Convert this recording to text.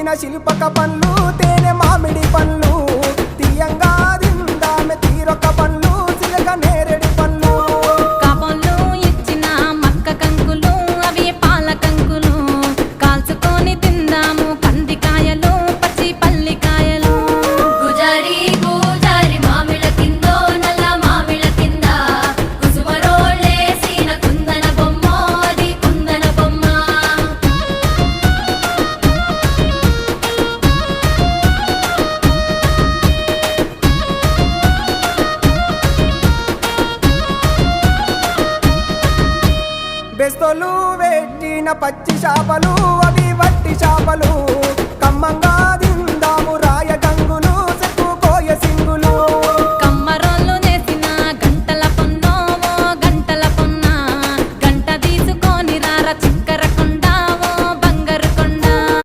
పెట్టిన శిల్పక పండ్లు తేనె మామిడి పండ్లు తీయంగా దిందామె తీరొక పండ్లు చిలక నేరేడు పండ్లు కాపంలో ఇచ్చిన మక్క కంకులు అవి పాల కంకులు కాల్చుకొని తిందాము కందికాయలు పచ్చి పల్లికాయలు గుజారి గుజారి మామిళ్ళ కిందో నల్ల మామిళ్ళ కింద కుసుమరోళ్ళేసిన కుందన బొమ్మ అది కుందన బొమ్మ బెస్తలు పెట్టిన పచ్చి చేపలు అవి వట్టి చేపలు